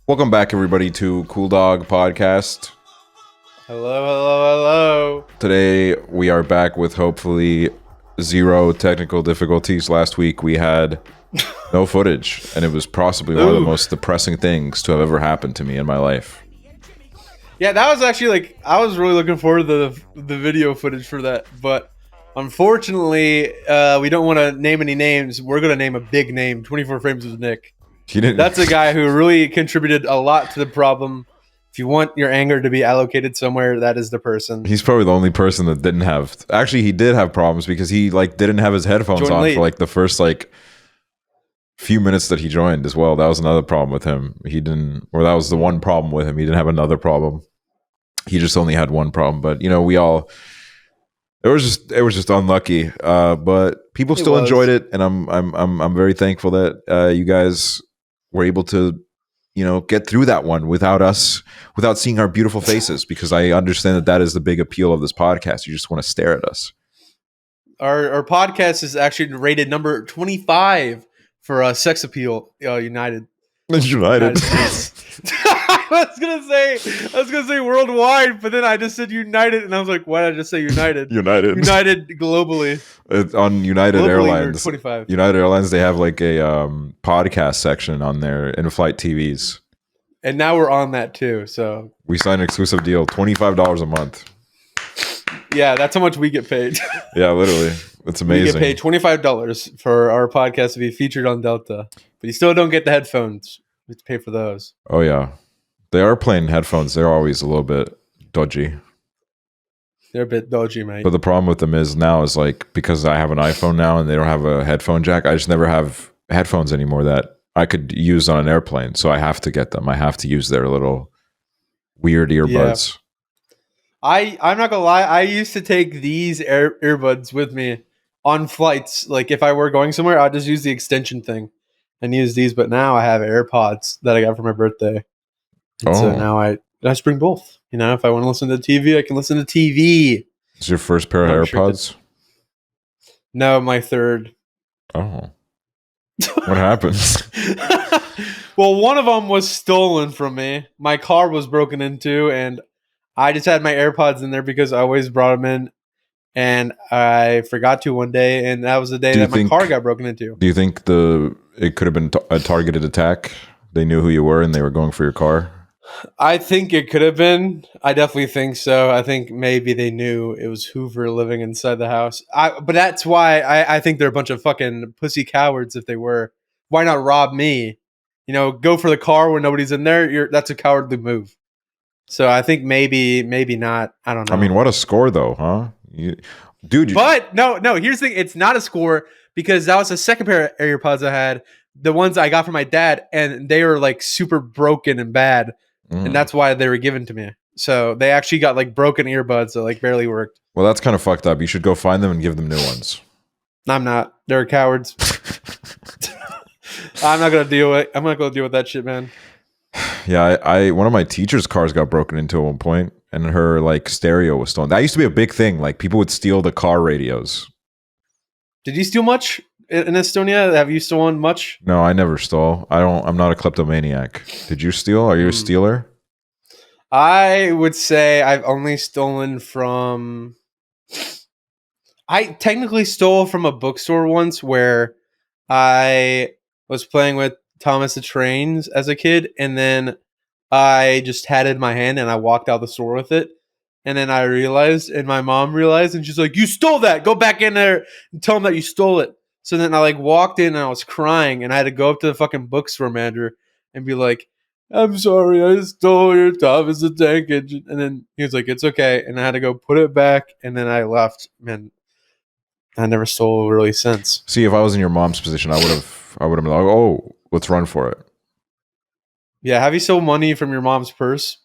Welcome back, everybody, to COOLDOG Podcast. Hello. Today, we are back with hopefully zero technical difficulties. Last week, we had no footage, and it was possibly one of the most depressing things to have ever happened to me in my life. Yeah, that was actually I was really looking forward to the video footage for that, but unfortunately, we don't want to name any names. We're going to name a big name, 24 Frames with Nick. That's a guy who really contributed a lot to the problem. If you want your anger to be allocated somewhere, that is the person. He's probably the only person that didn't have... Actually, he did have problems because he didn't have his headphones on for the first few minutes that he joined as well. That was another problem with him. That was the one problem with him. He didn't have another problem. He just only had one problem. But it was just unlucky. But people still enjoyed it, and I'm very thankful that you guys were able to get through that one without seeing our beautiful faces, because I understand that is the big appeal of this podcast. You just want to stare at us. Our podcast is actually rated number 25 for sex appeal. United. I was gonna say worldwide, but then I just said United, and I was like, why did I just say United? United globally. On United globally, Airlines. 25. United Airlines, they have a podcast section on their in-flight TVs. And now we're on that too. So we signed an exclusive deal, $25 a month. Yeah, that's how much we get paid. Yeah, literally. It's amazing. We get paid $25 for our podcast to be featured on Delta, but you still don't get the headphones. We have to pay for those. Oh yeah. They are playing headphones. They're always a little bit dodgy. They're a bit dodgy, mate. But the problem with them is because I have an iPhone now and they don't have a headphone jack, I just never have headphones anymore that I could use on an airplane. So I have to get them. I have to use their little weird earbuds. Yeah. I'm not going to lie. I used to take these earbuds with me on flights. Like if I were going somewhere, I'd just use the extension thing and use these. But now I have Airpods that I got for my birthday. So now I just bring both. If I want to listen to TV, I can listen to TV. Is your first pair of AirPods? No, my third. Oh. What happened? Well, one of them was stolen from me. My car was broken into, and I just had my AirPods in there because I always brought them in, and I forgot to one day, and that was the day that my car got broken into. Do you think it could have been a targeted attack? They knew who you were, and they were going for your car? I think it could have been. I definitely think so. I think maybe they knew it was Hoover living inside the house. But that's why I think they're a bunch of fucking pussy cowards if they were. Why not rob me? Go for the car when nobody's in there. That's a cowardly move. So I think maybe not. I don't know. I mean, what a score though, huh? But no. Here's the thing. It's not a score because that was the second pair of AirPods I had. The ones I got from my dad, and they were super broken and bad. And that's why they were given to me. So they actually got broken earbuds that barely worked. Well, that's kind of fucked up. You should go find them and give them new ones. I'm not. They're cowards. I'm not gonna deal with. I'm not gonna deal with that shit, man. Yeah, one of my teacher's cars got broken into at one point, and her stereo was stolen. That used to be a big thing. People would steal the car radios. Did you steal much in Estonia? Have you stolen much? No, I never stole. I'm not a kleptomaniac. Did you steal? Are you a stealer? I would say I've only stolen from... I technically stole from a bookstore once where I was playing with Thomas the Trains as a kid, and then I just had it in my hand and I walked out the store with it. And then I realized, and my mom realized, and she's like, "You stole that. Go back in there and tell them that you stole it." So then I walked in and I was crying, and I had to go up to the fucking bookstore manager and be like, "I'm sorry, I stole your Thomas the Tank Engine." And then he was like, "It's okay." And I had to go put it back, and then I left. Man, I never stole really since. See, if I was in your mom's position, I would have been like, "Oh, let's run for it." Yeah, have you stole money from your mom's purse?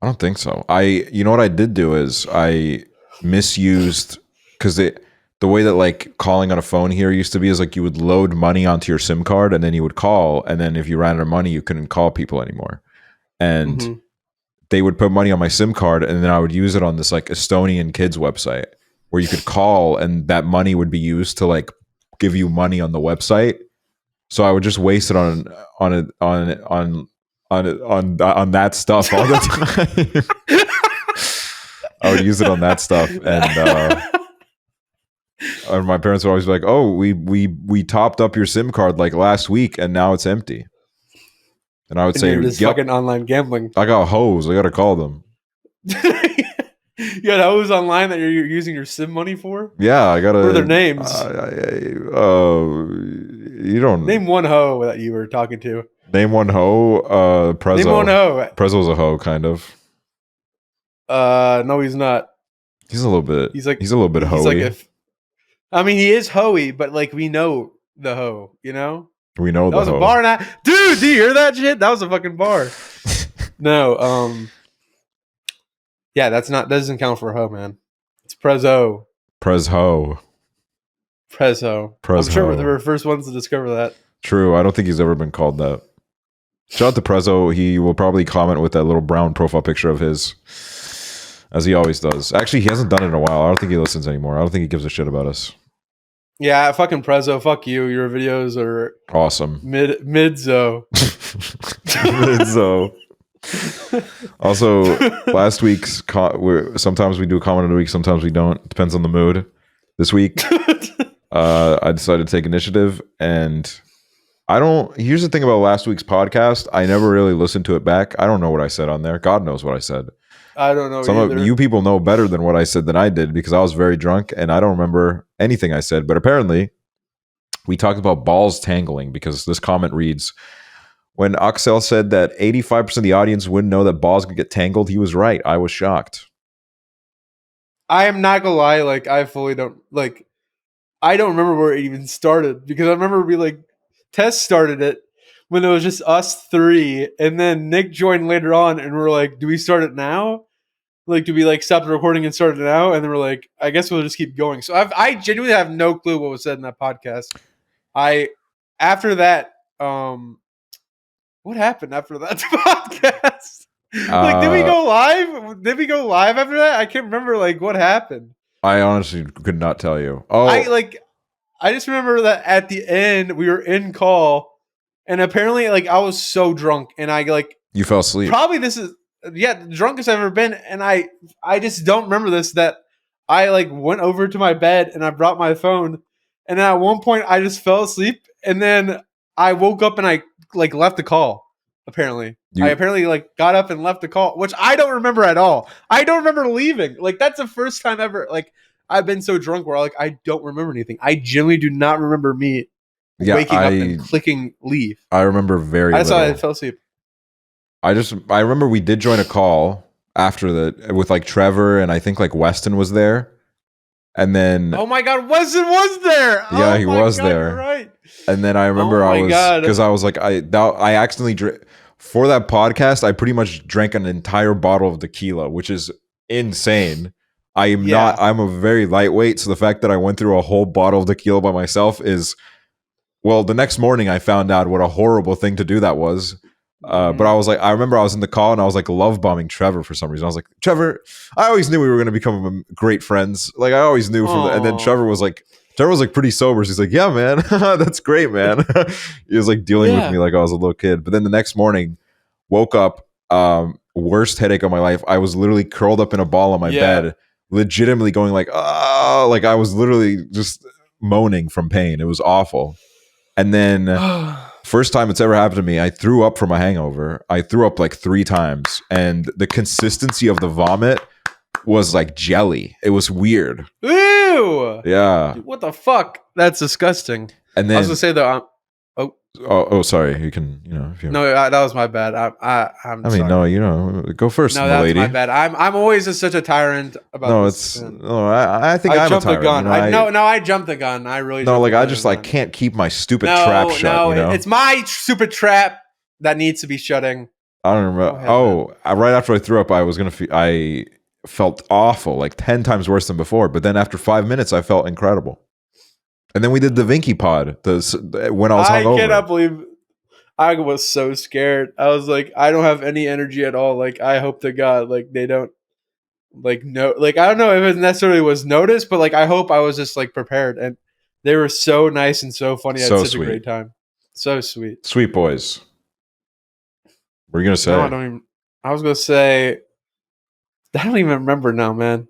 I don't think so. You know what I did do is I misused, because the way that calling on a phone here used to be is you would load money onto your SIM card and then you would call, and then if you ran out of money, you couldn't call people anymore. And they would put money on my SIM card, and then I would use it on this Estonian kids website where you could call and that money would be used to give you money on the website. So I would just waste it on that stuff all the time. I would use it on that stuff, and my parents would always be like, "Oh, we topped up your SIM card like last week, and now it's empty." And I would say, "This fucking online gambling." I got hoes. I got to call them. You got hoes online that you're using your SIM money for? Yeah, I gotta. What are their names? You don't name one hoe that you were talking to. Name one hoe. Prezzo. Name one hoe. Prezzo's a hoe, kind of. No, he's not. He's a little bit. He's a little bit hoey. I mean, he is hoey, but like we know the hoe, you know. We know that was hoe. A bar, now. Dude. Do you hear that shit? That was a fucking bar. No, yeah, that doesn't count for a hoe, man. It's Prezzo. Prezzo. I'm sure we're the first ones to discover that. True. I don't think he's ever been called that. Shout out to Prezzo. He will probably comment with that little brown profile picture of his, as he always does. Actually, he hasn't done it in a while. I don't think he listens anymore. I don't think he gives a shit about us. Yeah, fucking Prezzo. Fuck you. Your videos are awesome. Midzo. Midzo. Also, last week's sometimes we do a comment of the week, sometimes we don't. It depends on the mood. This week, I decided to take initiative, and here's the thing about last week's podcast. I never really listened to it back. I don't know what I said on there. God knows what I said. I don't know. Some of you people know better than what I said than I did, because I was very drunk and I don't remember anything I said. But apparently, we talked about balls tangling, because this comment reads, when Aksel said that 85% of the audience wouldn't know that balls could get tangled, he was right. I was shocked. I am not gonna lie, like I fully don't I don't remember where it even started, because I remember Tess started it when it was just us three, and then Nick joined later on, and we're like, do we start it now? Like, do we stop the recording and start it now? And then we're like, I guess we'll just keep going. So I genuinely have no clue what was said in that podcast. After that, what happened after that podcast? Did we go live? Did we go live after that? I can't remember what happened. I honestly could not tell you. Oh, I just remember that at the end we were in call, and apparently I was so drunk, and you fell asleep. Probably this is the drunkest I've ever been, and I just don't remember this, that I went over to my bed and I brought my phone, and at one point I just fell asleep, and then I woke up and I left the call. Apparently, I got up and left the call, which I don't remember at all. I don't remember leaving. That's the first time ever. I've been so drunk where I don't remember anything. I genuinely do not remember me waking up and clicking leave. I remember I fell asleep. I remember we did join a call after that with Trevor, and I think Weston was there. And then, oh my God, Weston was there. Yeah, he was there. You're right. And then I remember because I was I accidentally for that podcast, I pretty much drank an entire bottle of tequila, which is insane. I'm a very lightweight, so the fact that I went through a whole bottle of tequila by myself is, well, the next morning I found out what a horrible thing to do that was. But I remember I was in the call and I was love bombing Trevor for some reason. I was like, Trevor, I always knew we were going to become great friends. I always knew and then Trevor was pretty sober. So he's like, yeah, man, that's great, man. He was dealing with me like I was a little kid. But then the next morning, woke up, worst headache of my life. I was literally curled up in a ball on my bed, legitimately going oh, I was literally just moaning from pain. It was awful. And then first time it's ever happened to me, I threw up from a hangover. I threw up 3 times, and the consistency of the vomit was like jelly. It was weird. Ew. Yeah. Dude, what the fuck? That's disgusting. And then I was gonna say that. Oh, sorry. You can, if you. No, that was my bad. I'm sorry. No, go first, no, that's lady. My bad. I'm always just such a tyrant about. No, this. I think I'm a tyrant. The gun. I jumped the gun. I really. No, I just can't keep my stupid trap shut. No, it's my stupid trap that needs to be shutting. I don't remember. Right after I threw up, I felt awful, 10 times worse than before. But then after 5 minutes, I felt incredible. And then we did the Vinky pod when I was hungover. I cannot believe I was so scared. I was like, I don't have any energy at all. I hope to God, they don't no, I don't know if it necessarily was noticed, but I hope I was just prepared. And they were so nice and so funny. I had such a great time. So sweet. Sweet boys. What are you gonna say? No, I was gonna say. I don't even remember now, man.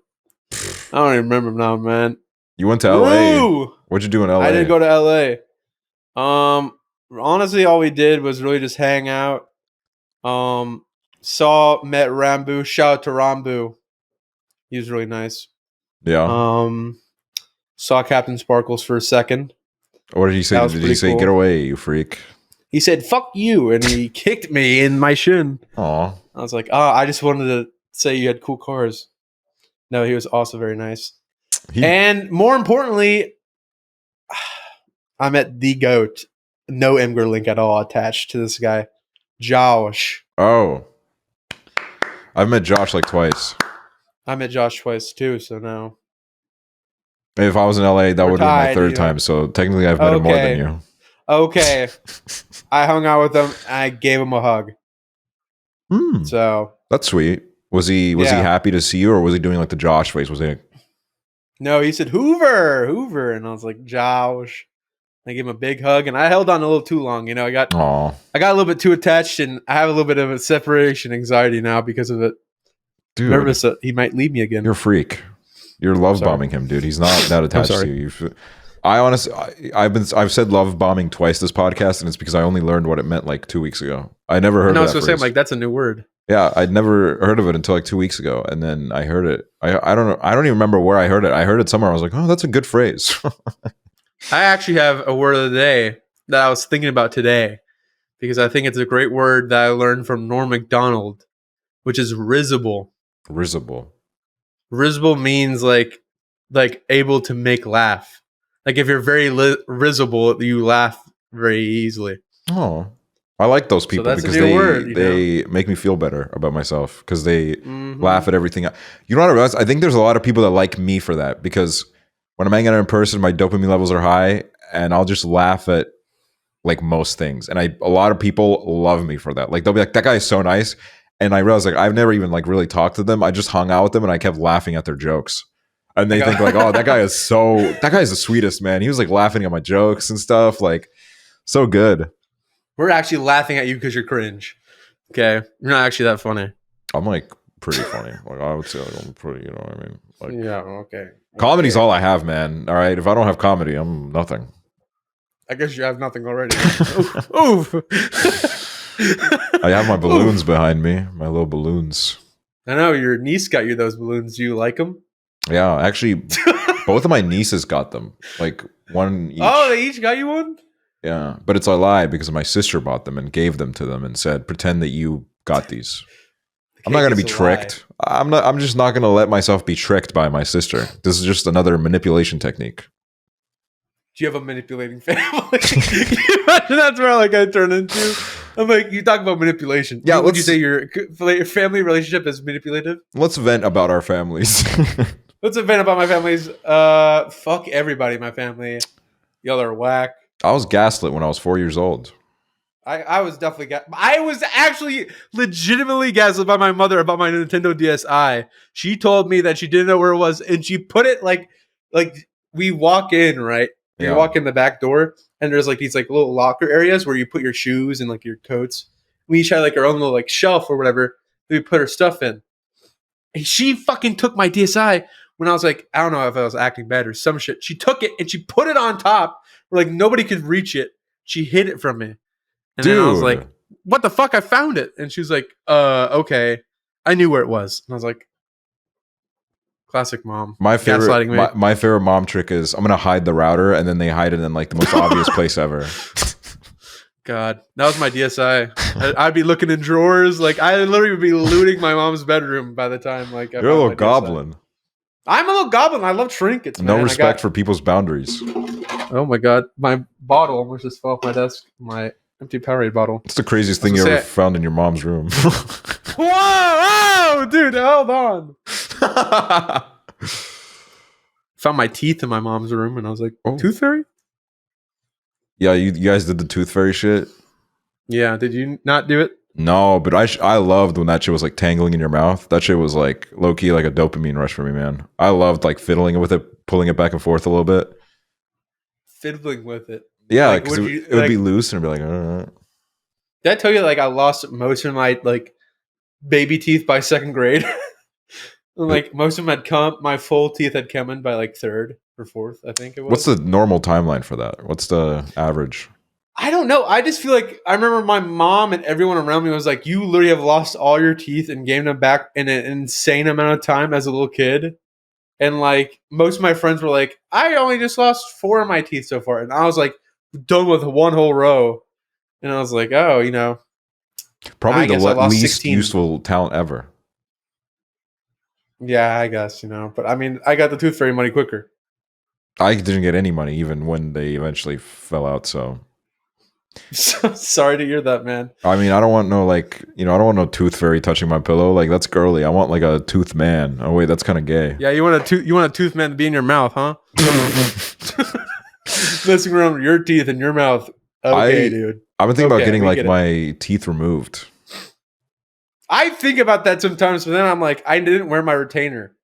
I don't even remember now, man. You went to LA. What'd you do in LA? I didn't go to LA. Honestly, all we did was really just hang out. Met Rambu. Shout out to Rambu. He was really nice. Yeah. Saw Captain Sparkles for a second. What did he say? Did he say, cool. Get away, you freak? He said, fuck you, and he kicked me in my shin. Aw. I was like, I just wanted to say you had cool cars. No, he was also very nice. And more importantly, I met the GOAT. No Imgur link at all attached to this guy. Josh. Oh. I've met Josh like twice. I met Josh twice too, so now. If I was in LA, that would be my third time. So technically, I've met him more than you. Okay. I hung out with him. And I gave him a hug. So that's sweet. Was he happy to see you, or was he doing like the Josh face? Was he? No, he said Hoover, and I was like Josh. I gave him a big hug, and I held on a little too long. You know, I got a little bit too attached, and I have a little bit of a separation anxiety now because of it. Dude, nervous that he might leave me again. You're a freak. You're love bombing him, dude. He's not that attached to you. I honestly, I've said love bombing twice this podcast, and it's because I only learned what it meant like 2 weeks ago. I never heard. No, I was gonna say, like, that's a new word. Yeah, I'd never heard of it until like 2 weeks ago, and then I heard it. I don't know. I don't even remember where I heard it. I heard it somewhere. I was like, oh, that's a good phrase. I actually have a word of the day that I was thinking about today because I think it's a great word that I learned from Norm Macdonald, which is risible. Risible. Risible means like able to make laugh. Like if you're very risible, you laugh very easily. Oh, I like those people because they make me feel better about myself because they laugh at everything. You know what I realize? I think there's a lot of people that like me for that because when I'm hanging out in person, my dopamine levels are high and I'll just laugh at like most things. And a lot of people love me for that. Like they'll be like, that guy is so nice. And I realized like I've never even like really talked to them. I just hung out with them and I kept laughing at their jokes. And they think like, oh, that guy is the sweetest, man. He was like laughing at my jokes and stuff. Like so good. We're actually laughing at you because you're cringe. Okay. You're not actually that funny. I'm like pretty funny. Like I would say like I'm pretty, you know what I mean? Like, yeah, okay. Comedy's all I have, man. All right. If I don't have comedy, I'm nothing. I guess you have nothing already. Oof. I have my balloons behind me. My little balloons. I know. Your niece got you those balloons. Do you like them? Yeah. Actually, both of my nieces got them. Like one each. Oh, they each got you one? Yeah. But it's a lie because my sister bought them and gave them to them and said, pretend that you got these. I'm not going to be tricked. I'm just not going to let myself be tricked by my sister. This is just another manipulation technique. Do you have a manipulating family? Can you imagine that's where like I turn into? I'm like, you talk about manipulation. Yeah, would you say your family relationship is manipulative? Let's vent about our families. Let's vent about my families. Fuck everybody in my family. Y'all are whack. I was gaslit when I was 4 years old. I was definitely I was actually legitimately gaslit by my mother about my Nintendo DSi. She told me that she didn't know where it was, and she put it like we walk in, right? You walk in the back door, and there's like these like little locker areas where you put your shoes and like your coats. We each had like our own little like shelf or whatever that we put our stuff in. And she fucking took my DSi when I was like, I don't know if I was acting bad or some shit. She took it and she put it on top where like nobody could reach it. She hid it from me. And then I was like, what the fuck? I found it. And she was like, okay. I knew where it was. And I was like, classic mom. My favorite mom trick is I'm going to hide the router, and then they hide it in like the most obvious place ever. God, that was my DSi. I'd be looking in drawers. Like I literally would be looting my mom's bedroom by the time like you're a little goblin. I'm a little goblin. I love trinkets, man. No respect for people's boundaries. Oh my God. My bottle almost just fell off my desk. My empty Powerade bottle. It's the craziest thing you ever found in your mom's room. Whoa, dude, hold on. Found my teeth in my mom's room, and I was like, Tooth Fairy? Yeah, you guys did the Tooth Fairy shit? Yeah, did you not do it? No, but I loved when that shit was like tangling in your mouth. That shit was like low-key like a dopamine rush for me, man. I loved like fiddling with it, pulling it back and forth a little bit. Fiddling with it? Yeah, Like, because it would be loose and it'd be like. Did I tell you like I lost most of my like baby teeth by second grade? And, like most of them had come. My full teeth had come in by like third or fourth, I think it was. What's the normal timeline for that? What's the average? I don't know. I just feel like I remember my mom and everyone around me was like, "You literally have lost all your teeth and gained them back in an insane amount of time as a little kid." And like most of my friends were like, "I only just lost 4 of my teeth so far," and I was like, done with one whole row. And I was like, "Oh, you know, probably I the guess I lost least 16. useful talent ever." Yeah, I guess, you know. But I mean, I got the tooth fairy money quicker. I didn't get any money even when they eventually fell out. So sorry to hear that, man. I mean, I don't want no like, I don't want no tooth fairy touching my pillow. Like that's girly. I want like a tooth man. Oh wait, that's kind of gay. Yeah, you want a tooth man to be in your mouth, huh? Messing around with your teeth in your mouth. Okay, dude. I've been thinking about getting like my teeth removed. I think about that sometimes, but then I'm like, I didn't wear my retainer.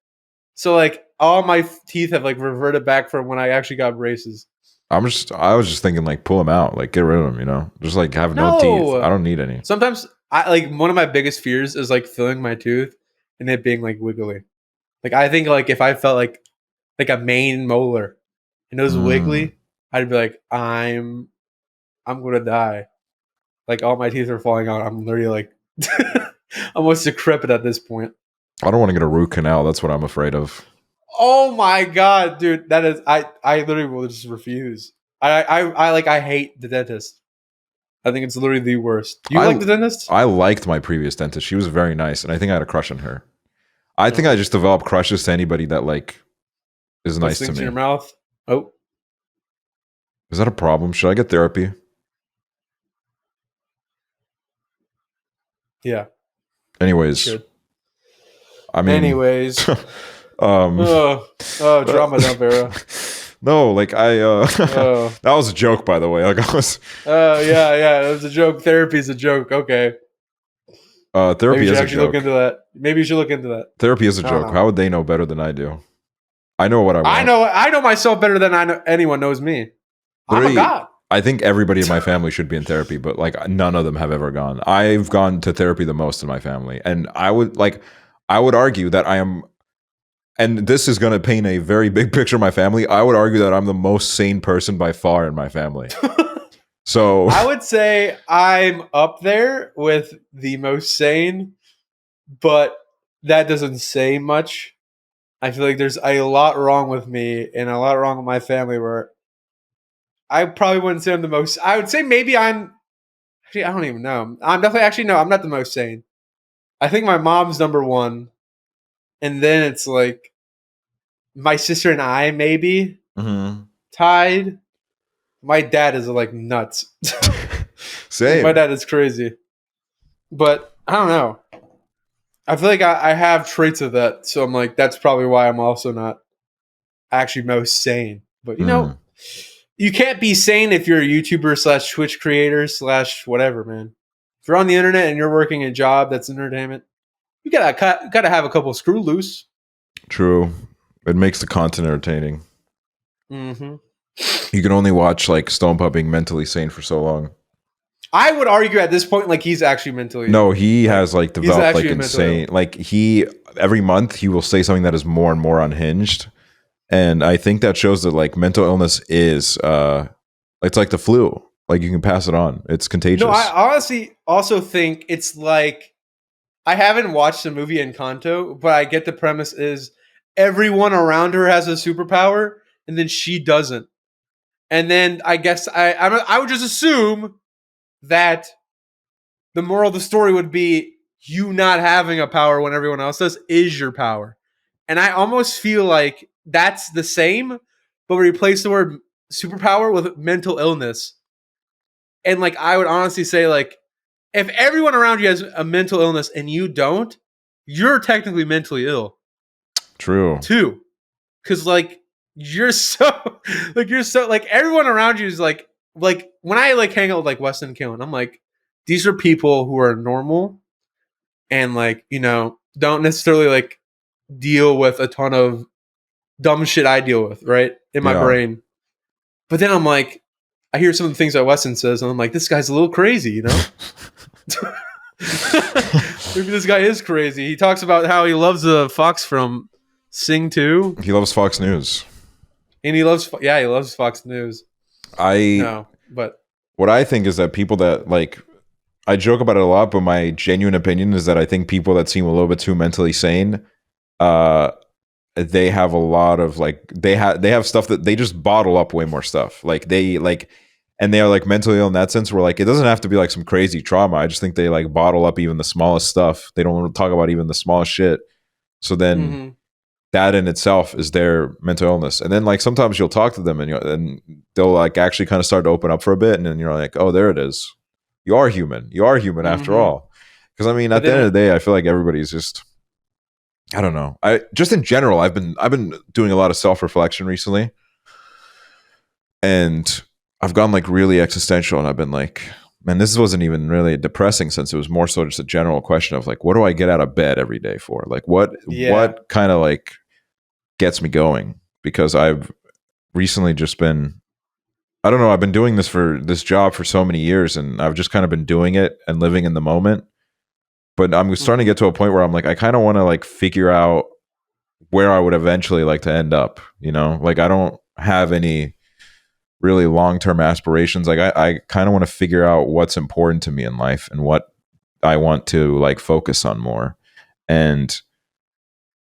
So like all my teeth have like reverted back from when I actually got braces. I was just thinking like pull them out, like get rid of them, just like have no teeth. I don't need any. Sometimes I like one of my biggest fears is like filling my tooth and it being like wiggly. Like I think like if I felt like a main molar and it was wiggly, I'd be like, I'm gonna die. Like all my teeth are falling out. I'm literally like almost decrepit at this point. I don't want to get a root canal. That's what I'm afraid of. Oh my god, dude! That is I literally will just refuse. I hate the dentist. I think it's literally the worst. You like the dentist? I liked my previous dentist. She was very nice, and I think I had a crush on her. I think I just developed crushes to anybody that like is nice to me. In your mouth. Oh, is that a problem? Should I get therapy? Yeah. Anyways, I mean, drama dump era. No, like that was a joke, by the way. Like I was. Yeah, it was a joke. Therapy's a joke. Okay. Therapy is a joke. Look into that. Maybe you should look into that. Therapy is a joke. How would they know better than I do? I know what I want. I know myself better than anyone knows me. I'm a god. I think everybody in my family should be in therapy, but like none of them have ever gone. I've gone to therapy the most in my family, and I would argue that I am, and this is going to paint a very big picture of my family. I would argue that I'm the most sane person by far in my family. So I would say I'm up there with the most sane, but that doesn't say much. I feel like there's a lot wrong with me and a lot wrong with my family where I probably wouldn't say I'm the most. I would say maybe I'm. Actually, I don't even know. I'm definitely actually no. I'm not the most sane. I think my mom's number one, and then it's like my sister and I maybe tied. My dad is like nuts. Same. My dad is crazy, but I don't know. I feel like I have traits of that, so I'm like that's probably why I'm also not actually most sane. But you know. You can't be sane if you're a YouTuber / Twitch creator / whatever, man. If you're on the internet and you're working a job that's entertainment, you gotta have a couple screw loose. True, it makes the content entertaining. Mm-hmm. You can only watch like Stone Pup being mentally sane for so long. I would argue at this point, like he's actually mentally. No, he has like developed like insane. Like every month he will say something that is more and more unhinged. And I think that shows that like mental illness is it's like the flu. Like you can pass it on. It's contagious. No, I honestly also think it's like I haven't watched the movie Encanto, but I get the premise is everyone around her has a superpower and then she doesn't. And then I guess I would just assume that the moral of the story would be you not having a power when everyone else does is your power. And I almost feel like that's the same, but replace the word superpower with mental illness. And like I would honestly say, like, if everyone around you has a mental illness and you don't, you're technically mentally ill. True. Too. Cause like you're so like everyone around you is like when I like hang out with like Weston and Killen, I'm like, these are people who are normal and like, you know, don't necessarily like deal with a ton of dumb shit I deal with, right? In my brain. But then I'm like, I hear some of the things that Weston says, and I'm like, this guy's a little crazy, you know? Maybe this guy is crazy. He talks about how he loves the Fox from Sing 2. He loves Fox News. And he loves Fox News. But what I think is that people that like, I joke about it a lot, but my genuine opinion is that I think people that seem a little bit too mentally sane, they have a lot of like, they have stuff that they just bottle up way more stuff. Like they like, and they are like mentally ill in that sense where like, it doesn't have to be like some crazy trauma. I just think they like bottle up even the smallest stuff. They don't want to talk about even the smallest shit. So then that in itself is their mental illness. And then like sometimes you'll talk to them and they'll like actually kind of start to open up for a bit. And then you're like, oh, there it is. You are human. You are human after all. Because I mean, at the end of the day, I feel like everybody's just, I don't know. I just in general, I've been doing a lot of self-reflection recently. And I've gone like really existential, and I've been like, man, this wasn't even really a depressing sense. It was more so just a general question of like, what do I get out of bed every day for? Like what kind of like gets me going? Because I've recently just been, I don't know, I've been doing this job for so many years, and I've just kind of been doing it and living in the moment. But I'm starting to get to a point where I'm like, I kind of want to like figure out where I would eventually like to end up, you know? Like I don't have any really long-term aspirations. Like I kind of want to figure out what's important to me in life and what I want to like focus on more. And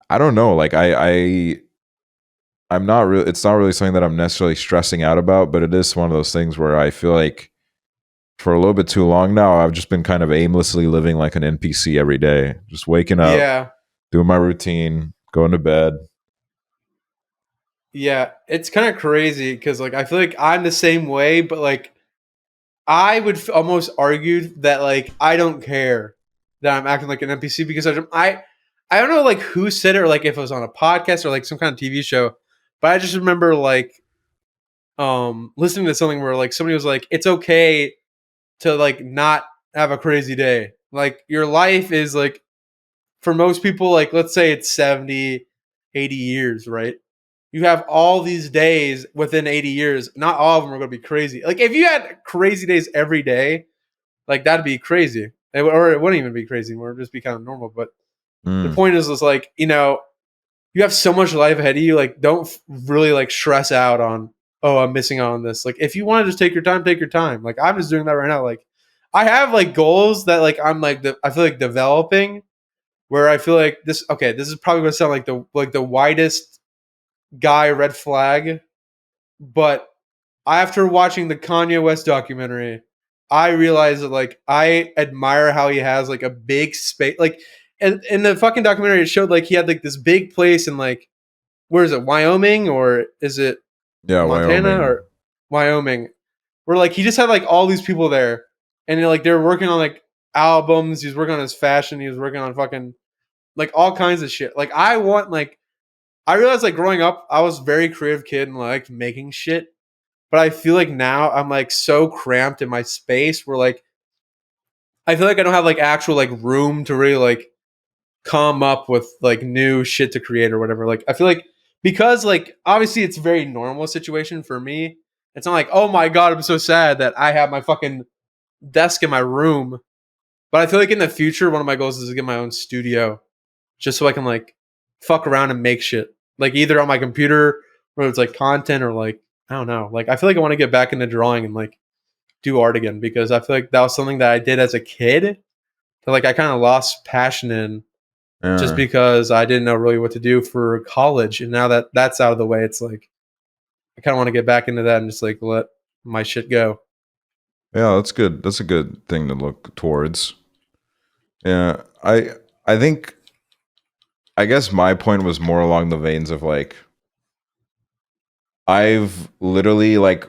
I don't know, like I'm not really, it's not really something that I'm necessarily stressing out about, but it is one of those things where I feel like for a little bit too long now, I've just been kind of aimlessly living like an NPC every day, just waking up, doing my routine, going to bed. Yeah, it's kind of crazy because like I feel like I'm the same way, but like I would almost argue that like I don't care that I'm acting like an NPC because I don't know like who said it or like if it was on a podcast or like some kind of TV show, but I just remember like listening to something where like somebody was like, it's okay to like not have a crazy day. Like your life is like for most people, like let's say it's 70, 80 years, right? You have all these days within 80 years. Not all of them are going to be crazy. Like if you had crazy days every day, like that'd be crazy. Or it wouldn't even be crazy. It would just be kind of normal. But the point is like, you know, you have so much life ahead of you. Like don't really like stress out on, oh, I'm missing out on this. Like if you want to just take your time, take your time. Like I'm just doing that right now. Like I have like goals that like I'm like, I feel like developing where I feel like this is probably going to sound like the widest guy red flag, but after watching the Kanye West documentary, I realized that like I admire how he has like a big space. Like in the fucking documentary, it showed like he had like this big place in like, where is it, Wyoming or is it Montana or Wyoming, where like he just had like all these people there, and like they were working on like albums. He was working on his fashion. He was working on fucking like all kinds of shit. Like I realized like growing up, I was a very creative kid and liked making shit. But I feel like now I'm like so cramped in my space where like I feel like I don't have like actual like room to really like come up with like new shit to create or whatever. Like I feel like because like obviously it's a very normal situation for me. It's not like, oh my God, I'm so sad that I have my fucking desk in my room. But I feel like in the future, one of my goals is to get my own studio just so I can like fuck around and make shit. Like either on my computer, whether it's like content or like, I don't know. Like I feel like I want to get back into drawing and like do art again because I feel like that was something that I did as a kid that like I kind of lost passion in just because I didn't know really what to do for college. And now that that's out of the way, it's like I kind of want to get back into that and just like let my shit go. Yeah, that's good. That's a good thing to look towards. Yeah, I think, I guess my point was more along the veins of like, I've literally like,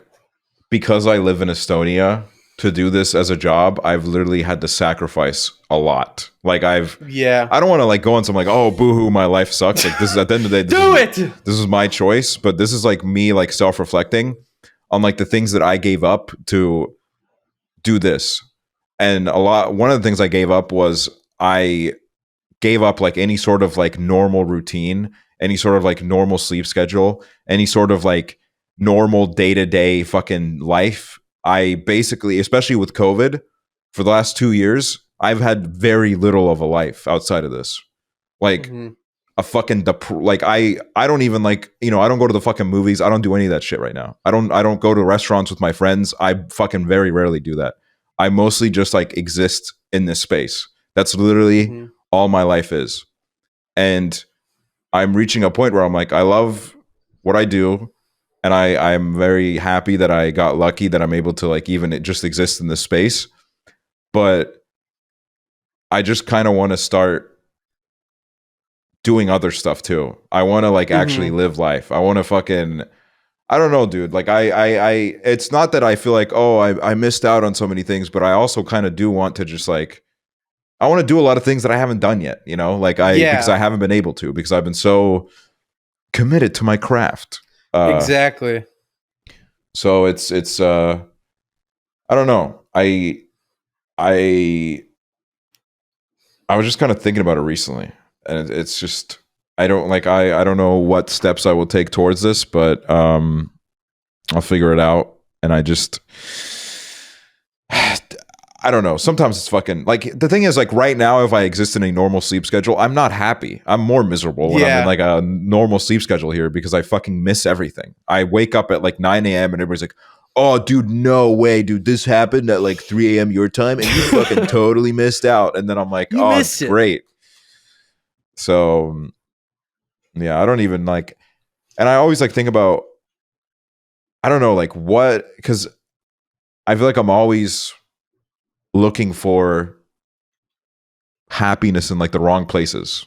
because I live in Estonia, to do this as a job, I've literally had to sacrifice a lot. Like I don't want to like go on some like, oh, boohoo, my life sucks. Like this is at the end of the day, this is my choice, but this is like me like self-reflecting on like the things that I gave up to do this. And one of the things I gave up was I gave up like any sort of like normal routine, any sort of like normal sleep schedule, any sort of like normal day-to-day fucking life I basically, especially with COVID, for the last 2 years, I've had very little of a life outside of this. Like a fucking like I don't even like, you know, I don't go to the fucking movies. I don't do any of that shit right now. I don't go to restaurants with my friends. I fucking very rarely do that. I mostly just like exist in this space. That's literally all my life is. And I'm reaching a point where I'm like, I love what I do. And I'm very happy that I got lucky that I'm able to like even just exist in this space. But I just kind of want to start doing other stuff too. I want to like actually live life. I want to fucking, I don't know, dude. Like I it's not that I feel like, oh, I missed out on so many things, but I also kind of do want to just like, I want to do a lot of things that I haven't done yet, you know, like because I haven't been able to, because I've been so committed to my craft. Exactly. So it's I don't know. I was just kind of thinking about it recently, and it's just I don't know what steps I will take towards this, but I'll figure it out. And I don't know. Sometimes it's fucking like the thing is like right now, if I exist in a normal sleep schedule, I'm not happy. I'm more miserable when I'm in like a normal sleep schedule here because I fucking miss everything. I wake up at like 9 a.m. and everybody's like, oh, dude, no way, dude. This happened at like 3 a.m. your time and you fucking totally missed out. And then I'm like, oh, it's great. So, yeah, I don't even like, and I always like think about, I don't know, like what, because I feel like I'm always looking for happiness in like the wrong places,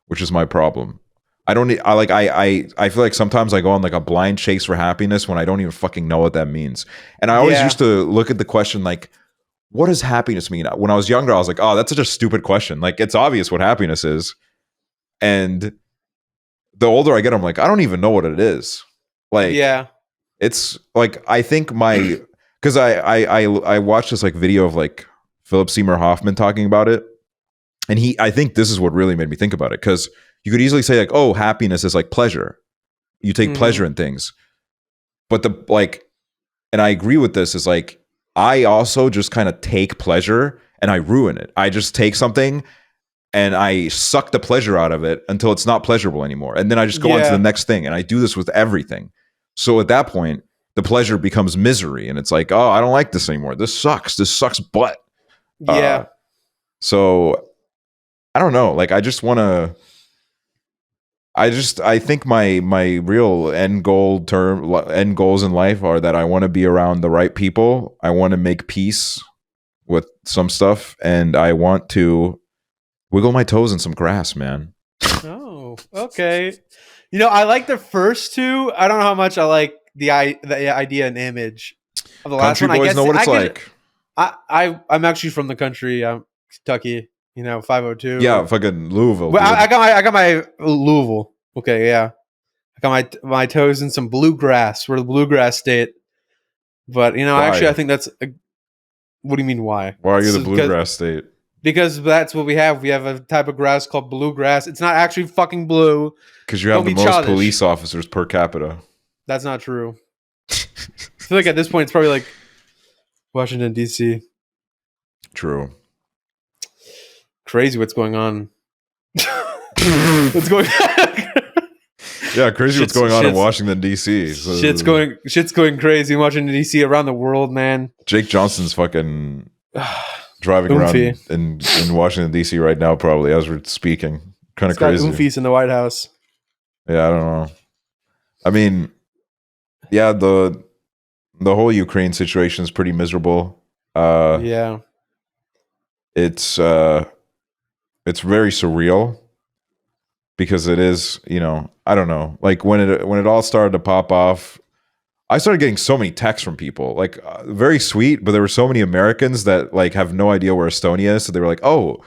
which is my problem. I feel like sometimes I go on like a blind chase for happiness when I don't even fucking know what that means. And I always used to look at the question like, what does happiness mean? When I was younger, I was like, oh, that's such a stupid question. Like it's obvious what happiness is. And the older I get, I'm like, I don't even know what it is. Like, it's like, I think because I watched this like video of like Philip Seymour Hoffman talking about it, and I think this is what really made me think about it, because you could easily say like, oh, happiness is like pleasure, you take pleasure in things, but and I agree with this, is like I also just kind of take pleasure and I ruin it. I just take something and I suck the pleasure out of it until it's not pleasurable anymore, and then I just go on to the next thing, and I do this with everything. So at that point, the pleasure becomes misery, and it's like, oh, I don't like this anymore. This sucks butt. So I don't know. Like, I just want to. I think my real end goals in life are that I want to be around the right people. I want to make peace with some stuff, and I want to wiggle my toes in some grass, man. Oh, okay. You know, I like the first two. I don't know how much I like the idea and image of the last one. Country boys know what it's like. I'm actually from the country, Kentucky. You know, 502. Yeah, fucking Louisville. Well, I got my Louisville. Okay, yeah. I got my toes in some bluegrass. We're the bluegrass state. But you know, why? Actually, I think that's. What do you mean? Why? Why are you the bluegrass state? Because that's what we have. We have a type of grass called bluegrass. It's not actually fucking blue. Because you have the most police officers per capita. That's not true. I feel like at this point it's probably like Washington, D.C. True. Crazy what's going on. What's going on? Yeah, crazy what's going on in Washington, D.C. So, shit's going crazy in Washington, D.C. around the world, man. Jake Johnson's fucking driving around in Washington, D.C. right now, probably, as we're speaking. Kind of crazy. Oomfies in the White House. Yeah, I don't know. I mean, yeah, the whole Ukraine situation is pretty miserable. Yeah. It's very surreal, because it is, you know, I don't know. Like when it all started to pop off, I started getting so many texts from people, like very sweet, but there were so many Americans that like have no idea where Estonia is. So they were like, oh,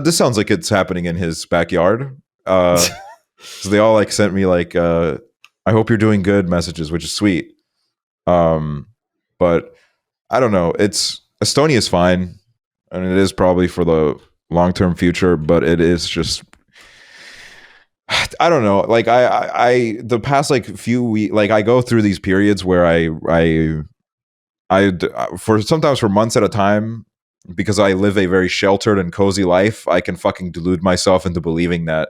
this sounds like it's happening in his backyard. So they all like sent me like, I hope you're doing good messages, which is sweet. But I don't know. Estonia is fine. And it is probably for the long-term future, but it is just, I don't know. Like I the past like few weeks, like I go through these periods where I sometimes for months at a time, because I live a very sheltered and cozy life, I can fucking delude myself into believing that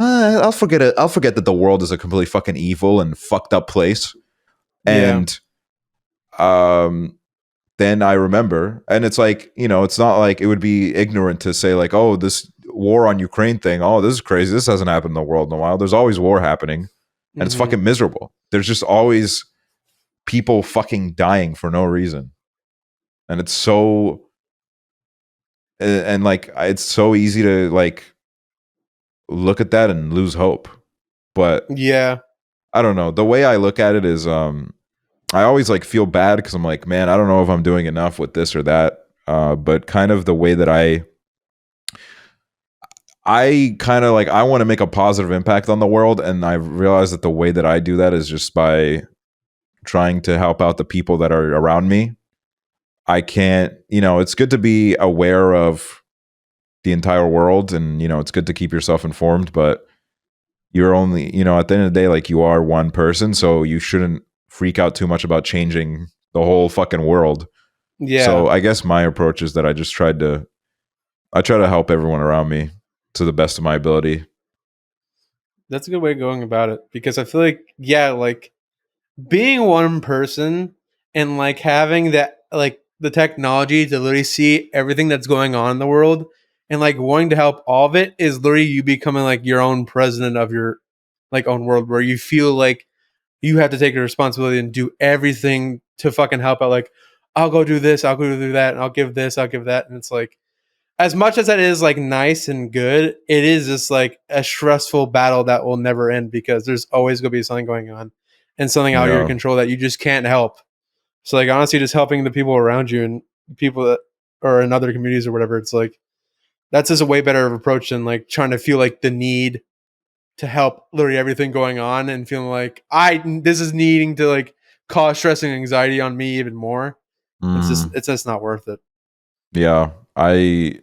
I'll forget it. I'll forget that the world is a completely fucking evil and fucked up place. And then I remember, and it's like, it's not like it would be ignorant to say like, oh, this war on Ukraine thing, oh, this is crazy. This hasn't happened in the world in a while. There's always war happening, and it's fucking miserable. There's just always people fucking dying for no reason. And it's so, and like, it's so easy to like look at that and lose hope. But yeah, I don't know. The way I look at it is, I always like feel bad because I'm like, man, I don't know if I'm doing enough with this or that. But kind of the way that I kind of like, I want to make a positive impact on the world. And I realized that the way that I do that is just by trying to help out the people that are around me. I can't, it's good to be aware of the entire world, and, it's good to keep yourself informed, but you're only, at the end of the day, like, you are one person, so you shouldn't freak out too much about changing the whole fucking world. Yeah. So I guess my approach is that I try to help everyone around me to the best of my ability. That's a good way of going about it, because I feel like, like being one person and like having that, like the technology to literally see everything that's going on in the world and like wanting to help all of it is literally you becoming like your own president of your like own world, where you feel like you have to take a responsibility and do everything to fucking help out. Like, I'll go do this, I'll go do that, and I'll give this, I'll give that. And it's like, as much as that is like nice and good, it is just like a stressful battle that will never end, because there's always going to be something going on and something out of your control that you just can't help. So like, honestly, just helping the people around you and people that are in other communities or whatever, it's like, that's just a way better approach than like trying to feel like the need to help literally everything going on and feeling like this is needing to like cause stress and anxiety on me even more. It's just not worth it. Yeah. There's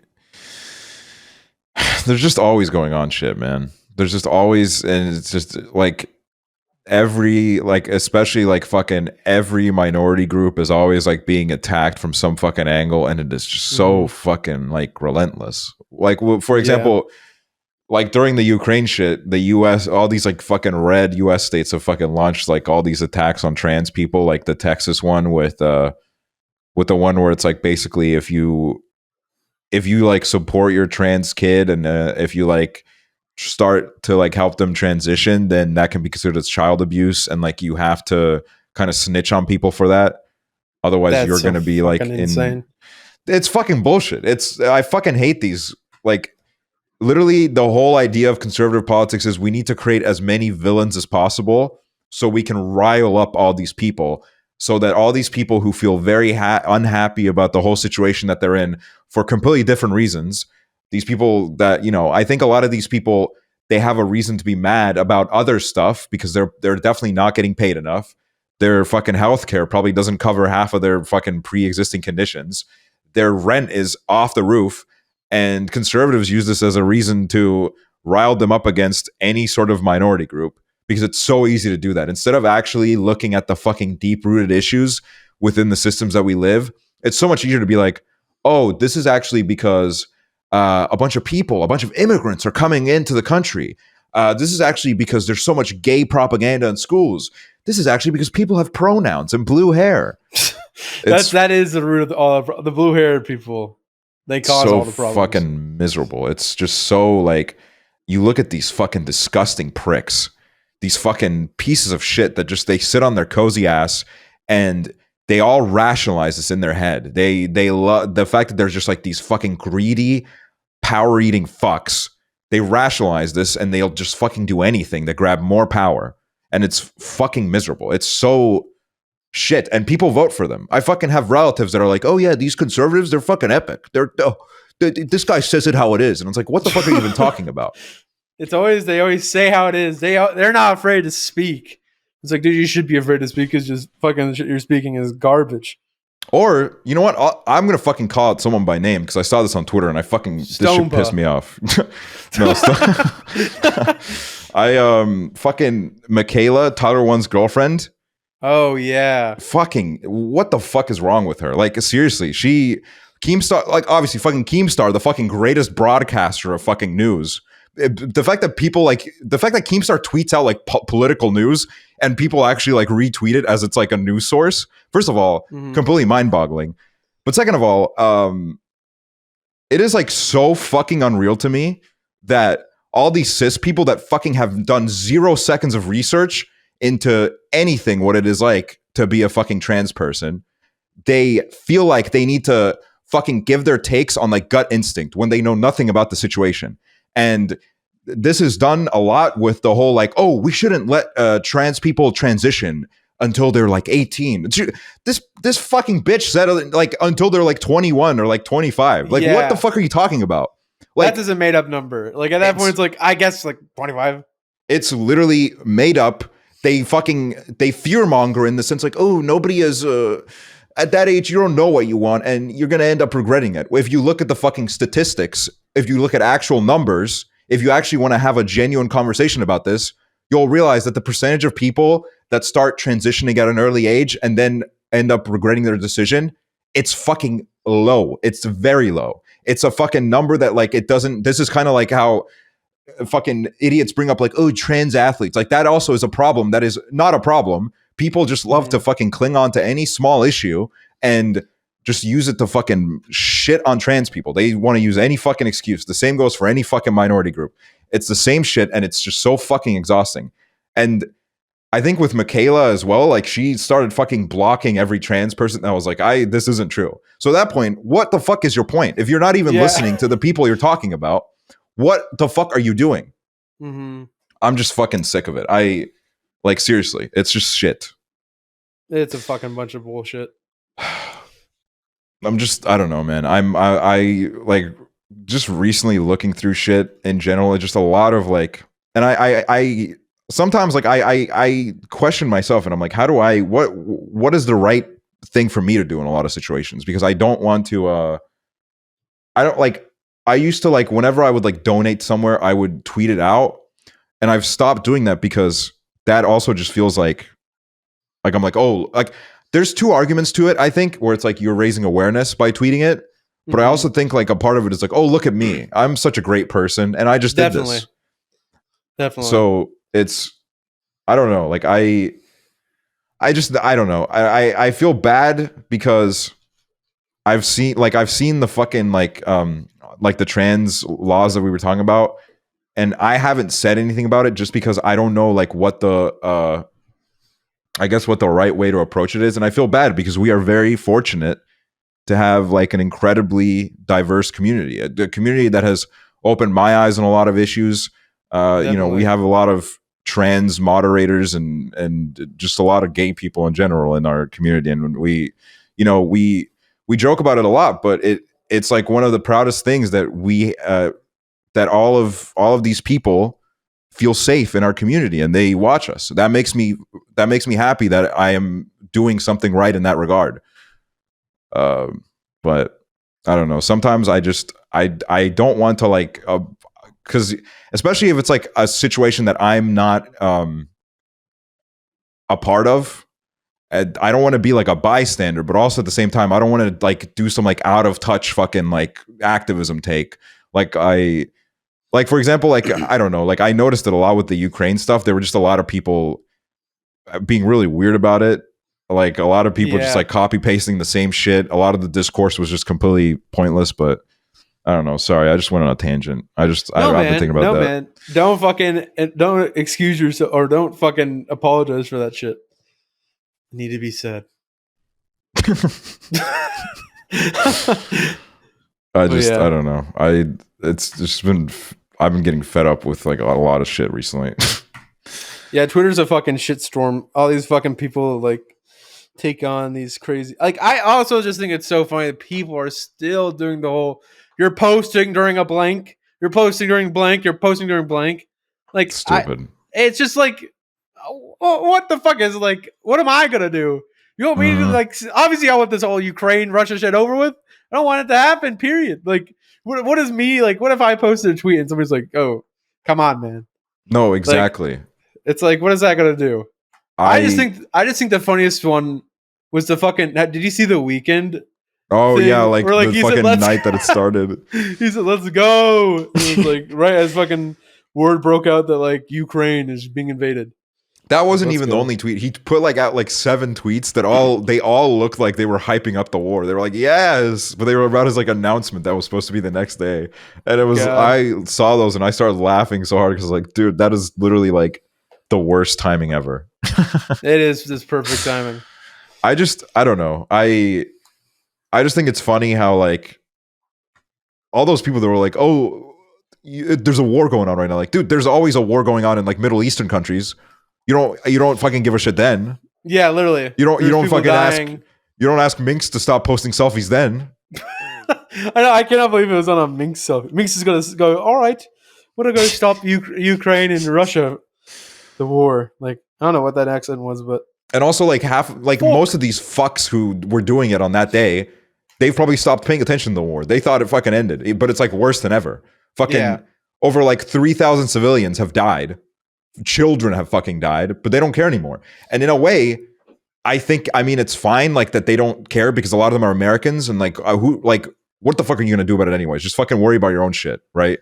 just always going on shit, man. There's just always, and it's just like especially like fucking every minority group is always like being attacked from some fucking angle, and it is just so fucking like relentless. Like, for example, like during the Ukraine shit, the US, all these like fucking red US states have fucking launched like all these attacks on trans people, like the Texas one with the one where it's like, basically, if you like support your trans kid, and if you like start to like help them transition, then that can be considered as child abuse, and like you have to kind of snitch on people for that, otherwise you're going to be like insane. It's fucking bullshit. I fucking hate these. Like, literally the whole idea of conservative politics is we need to create as many villains as possible so we can rile up all these people, so that all these people who feel very unhappy about the whole situation that they're in for completely different reasons, these people that, I think a lot of these people, they have a reason to be mad about other stuff because they're definitely not getting paid enough. Their fucking healthcare probably doesn't cover half of their fucking pre-existing conditions. Their rent is off the roof, and conservatives use this as a reason to rile them up against any sort of minority group, because it's so easy to do that. Instead of actually looking at the fucking deep-rooted issues within the systems that we live, it's so much easier to be like, oh, this is actually because a bunch of immigrants are coming into the country. This is actually because there's so much gay propaganda in schools. This is actually because people have pronouns and blue hair. That is the root of all the blue hair people. They cause all the problems. Fucking miserable. It's just so like, you look at these fucking disgusting pricks, these fucking pieces of shit that just, they sit on their cozy ass and they all rationalize this in their head. They love the fact that there's just like these fucking greedy, power eating fucks. They rationalize this and they'll just fucking do anything to grab more power. And it's fucking miserable. It's so shit. And people vote for them. I fucking have relatives that are like, oh yeah, these conservatives, they're fucking epic. This guy says it how it is. And it's like, what the fuck are you even talking about? They always say how it is. They're not afraid to speak. It's like, dude, you should be afraid to speak, because just fucking shit you're speaking is garbage. Or, you know what? I'm going to fucking call out someone by name, because I saw this on Twitter and this shit pissed me off. Fucking Michaela, Tyler One's girlfriend. Oh yeah. Fucking what the fuck is wrong with her? Like seriously, Keemstar, like obviously fucking Keemstar, the fucking greatest broadcaster of fucking news. The fact that Keemstar tweets out like political news and people actually like retweet it as it's like a news source. First of all, completely mind-boggling. But second of all, it is like so fucking unreal to me that all these cis people that fucking have done 0 seconds of research into anything what it is like to be a fucking trans person, they feel like they need to fucking give their takes on like gut instinct when they know nothing about the situation. And this is done a lot with the whole like, oh, we shouldn't let trans people transition until they're like 18. This fucking bitch said like until they're like 21 or like 25. Like what the fuck are you talking about? Like that is a made up number. Like at that point it's like I guess like 25. It's literally made up. They fear monger in the sense like, oh, nobody is at that age, you don't know what you want and you're going to end up regretting it. If you look at the fucking statistics, if you look at actual numbers, if you actually want to have a genuine conversation about this, you'll realize that the percentage of people that start transitioning at an early age and then end up regretting their decision, it's fucking low. It's very low. It's a fucking number that like it doesn't, this is kind of like how fucking idiots bring up like, oh, trans athletes. Like that also is a problem that is not a problem. People just love to fucking cling on to any small issue and just use it to fucking shit on trans people. They want to use any fucking excuse. The same goes for any fucking minority group. It's the same shit and it's just so fucking exhausting. And I think with Michaela as well, like she started fucking blocking every trans person. I was like, this isn't true. So at that point, what the fuck is your point? If you're not even listening to the people you're talking about, what the fuck are you doing? I'm just fucking sick of it. Like seriously, it's just shit. It's a fucking bunch of bullshit. I don't know, man. I like just recently looking through shit in general. It's just a lot of like, and I sometimes like I question myself and I'm like, what is the right thing for me to do in a lot of situations? Because I don't want to, I used to like, whenever I would like donate somewhere, I would tweet it out. And I've stopped doing that because that also just feels like I'm like, oh, like there's 2 arguments to it, I think, where it's like you're raising awareness by tweeting it. But I also think like a part of it is like, oh, look at me. I'm such a great person. And I just did this. Definitely. So it's, I don't know. Like I don't know. I feel bad because I've seen the fucking like the trans laws that we were talking about. And I haven't said anything about it just because I don't know like what the I guess what the right way to approach it is. And I feel bad because we are very fortunate to have like an incredibly diverse community, a community that has opened my eyes on a lot of issues. You know, we have a lot of trans moderators and just a lot of gay people in general in our community. And we joke about it a lot, but it's like one of the proudest things that that all of these people feel safe in our community and they watch us. That makes me happy that I am doing something right in that regard. But I don't know. Sometimes I don't want to like, because especially if it's like a situation that I'm not a part of, I don't want to be like a bystander, but also at the same time, I don't want to like do some like out of touch fucking like activism take. Like for example, like I don't know, like I noticed it a lot with the Ukraine stuff. There were just a lot of people being really weird about it. Like a lot of people just like copy pasting the same shit. A lot of the discourse was just completely pointless, but I don't know. Sorry, I just went on a tangent. I've been thinking about that. Man, don't excuse yourself or don't fucking apologize for that shit. Need to be said. I don't know. I've been getting fed up with like a lot of shit recently. Yeah, Twitter's a fucking shitstorm. All these fucking people like take on these crazy. Like I also just think it's so funny that people are still doing the whole. You're posting during a blank. You're posting during blank. You're posting during blank. Like stupid. It's just like, what the fuck is like? What am I gonna do? You want me to like? Obviously, I want this whole Ukraine Russia shit over with. I don't want it to happen. Period. Like, what is me like? What if I posted a tweet and somebody's like, "Oh, come on, man." No, exactly. Like, it's like, what is that gonna do? I just think the funniest one was the fucking. Did you see The Weeknd? Oh thing? yeah, like Or, the fucking night that it started. He said, "Let's go." And it was like right as fucking word broke out that like Ukraine is being invaded. That wasn't even the only tweet. He put like out like 7 tweets that they all looked like they were hyping up the war. They were like, yes, but they were about his like announcement that was supposed to be the next day. And it was, I saw those and I started laughing so hard because like, dude, that is literally like the worst timing ever. It is just perfect timing. I don't know. I just think it's funny how like all those people that were like, oh, there's a war going on right now. Like, dude, there's always a war going on in like Middle Eastern countries. You don't fucking give a shit then. Yeah, literally. You don't fucking dying. You don't ask Minx to stop posting selfies then. I know. I cannot believe it was on a Minx selfie. Minx is gonna go. All right, we're gonna stop Ukraine and Russia, the war. Like I don't know what that accent was, but and also like most of these fucks who were doing it on that day, they've probably stopped paying attention to the war. They thought it fucking ended, but it's like worse than ever. Fucking over like 3,000 civilians have died. Children have fucking died, but they don't care anymore. And in a way, I mean, it's fine like that they don't care because a lot of them are Americans and like what the fuck are you gonna do about it anyways? Just fucking worry about your own shit, right?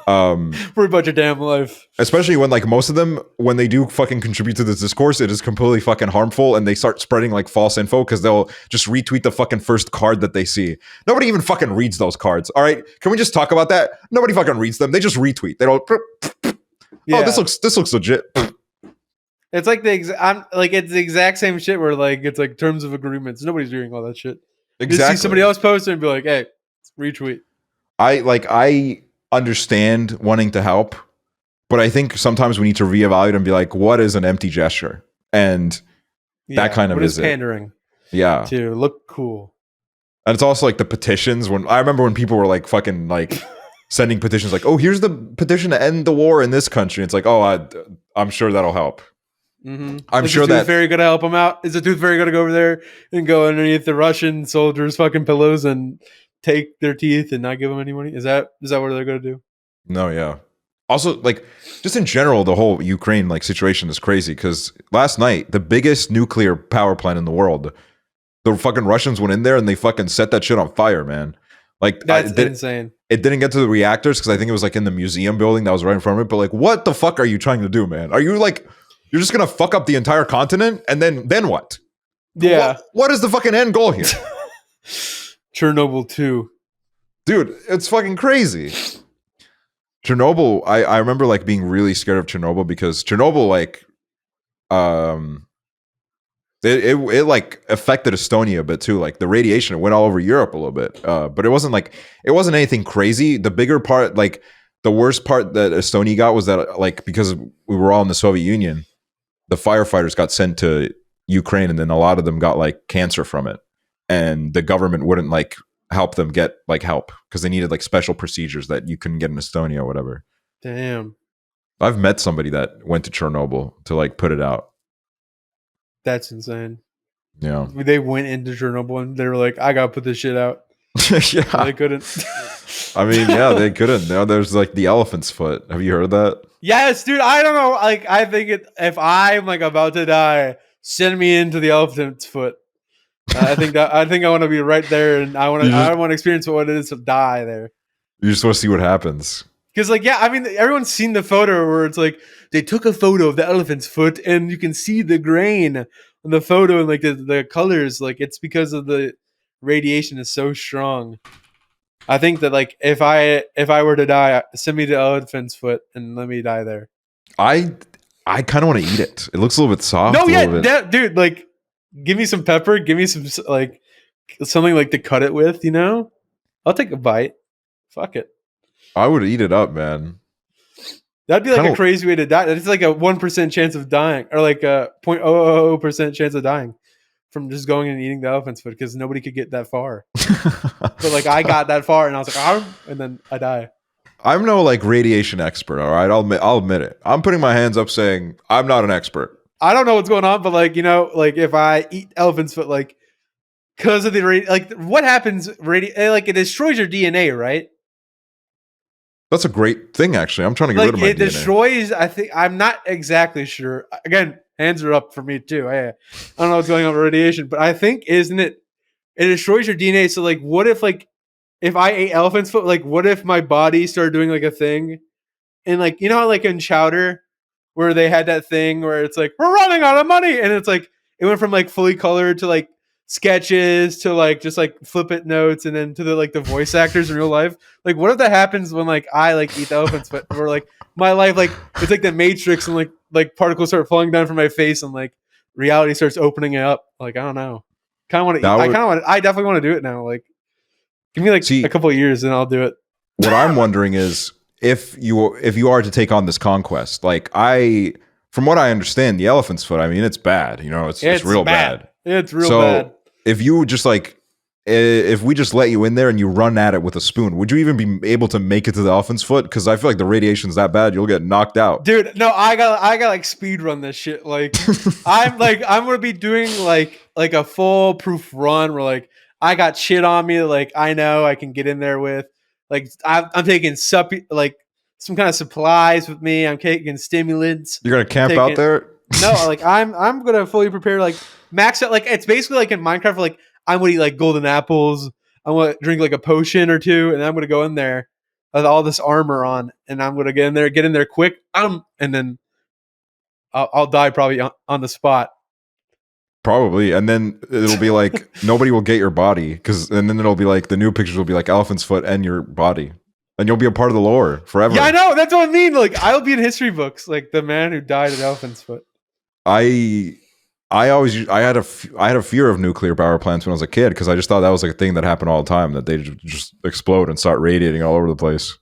Worry about your damn life. Especially when like most of them, when they do fucking contribute to this discourse, it is completely fucking harmful and they start spreading like false info because they'll just retweet the fucking first card that they see. Nobody even fucking reads those cards. All right, can we just talk about that? Nobody fucking reads them. They just retweet. They don't. Yeah. Oh, this looks legit. It's like it's the exact same shit where like it's like terms of agreements. Nobody's reading all that shit. Exactly. You see somebody else post it and be like, "Hey, retweet." I understand wanting to help, but I think sometimes we need to reevaluate and be like, "What is an empty gesture?" And that kind of is pandering. Yeah, to look cool. And it's also like the petitions. When I remember when people were like fucking like. Sending petitions like, oh, here's the petition to end the war in this country. It's like, oh, I'm sure that'll help. Mm-hmm. I'm sure that very good to help them out. Is the dude very good to go over there and go underneath the Russian soldiers' fucking pillows and take their teeth and not give them any money? Is that what they're going to do? No, yeah. Also, like, just in general, the whole Ukraine like situation is crazy because last night, the biggest nuclear power plant in the world, the fucking Russians went in there and they fucking set that shit on fire, man. Like that's insane. It didn't get to the reactors because I think it was like in the museum building that was right in front of it. But like, what the fuck are you trying to do, man? Are you like, you're just gonna fuck up the entire continent and then what? Yeah. What is the fucking end goal here? Chernobyl 2. Dude, it's fucking crazy. Chernobyl, I remember like being really scared of Chernobyl because Chernobyl like It like affected Estonia a bit too. Like the radiation, it went all over Europe a little bit. But it wasn't anything crazy. The bigger part, like the worst part that Estonia got was that like because we were all in the Soviet Union, the firefighters got sent to Ukraine and then a lot of them got like cancer from it. And the government wouldn't like help them get like help because they needed like special procedures that you couldn't get in Estonia or whatever. Damn. I've met somebody that went to Chernobyl to like put it out. That's insane. Yeah. They went into Chernobyl and they were like, I gotta put this shit out. Yeah. They couldn't. I mean, yeah, they couldn't. Now there's like the elephant's foot. Have you heard that? Yes, dude. I don't know. Like, I think if I'm like about to die, send me into the elephant's foot. I think I want to be right there, and I want to experience what it is to die there. You just want to see what happens. Because, like, yeah, I mean, everyone's seen the photo where it's like they took a photo of the elephant's foot, and you can see the grain on the photo and like the colors. Like, it's because of the radiation is so strong. I think that like if I were to die, send me to elephant's foot and let me die there. I kind of want to eat it. It looks a little bit soft. No, yeah, dude. Like, give me some pepper. Give me some like something like to cut it with. You know, I'll take a bite. Fuck it. I would eat it up, man. That'd be like a crazy way to die. It's like a 1% chance of dying, or like a 0.000% chance of dying from just going and eating the elephant's foot because nobody could get that far. But like I got that far, and I was like, "Arr," and then I die. I'm no like radiation expert. All right, I'll admit it. I'm putting my hands up, saying I'm not an expert. I don't know what's going on, but like like if I eat elephant's foot, like because of the like what happens? Like it destroys your DNA, right? That's a great thing, actually. I'm trying to get rid of my DNA. It destroys. I think I'm not exactly sure. Again, hands are up for me too. I don't know what's going on with radiation, but I think isn't it destroys your DNA. So like, what if like if I ate elephant's foot, like what if my body started doing like a thing, and like you know how like in Chowder where they had that thing where it's like we're running out of money, and it's like it went from like fully colored to like sketches to like just like flip it notes, and then to the like the voice actors in real life. Like what if that happens when like I like eat the elephant's foot, or like my life like it's like the Matrix, and like particles start falling down from my face, and like reality starts opening up. Like I don't know. I definitely want to do it now. Like give me like a couple of years and I'll do it. What I'm wondering is if you are to take on this conquest, like from what I understand, the elephant's foot, I mean, it's bad. You know, it's real bad. It's real bad. If you just like, if we just let you in there and you run at it with a spoon, would you even be able to make it to the elephant's foot? Because I feel like the radiation's that bad, you'll get knocked out. Dude, no, I got like speed run this shit. Like I'm gonna be doing like a full proof run where like I got shit on me. Like I know I can get in there with. Like I'm taking like some kind of supplies with me. I'm taking stimulants. You're gonna camp out there? No, like I'm gonna fully prepare. Like max out. Like it's basically like in Minecraft. Like I'm gonna eat like golden apples. I'm gonna drink like a potion or two, and I'm gonna go in there with all this armor on, and I'm gonna get in there quick. And then I'll die probably on the spot. Probably, and then it'll be like nobody will get your body and then it'll be like the new pictures will be like elephant's foot and your body, and you'll be a part of the lore forever. Yeah, I know. That's what I mean. Like I'll be in history books, like the man who died at elephant's foot. I had a fear of nuclear power plants when I was a kid because I just thought that was like a thing that happened all the time, that they just explode and start radiating all over the place.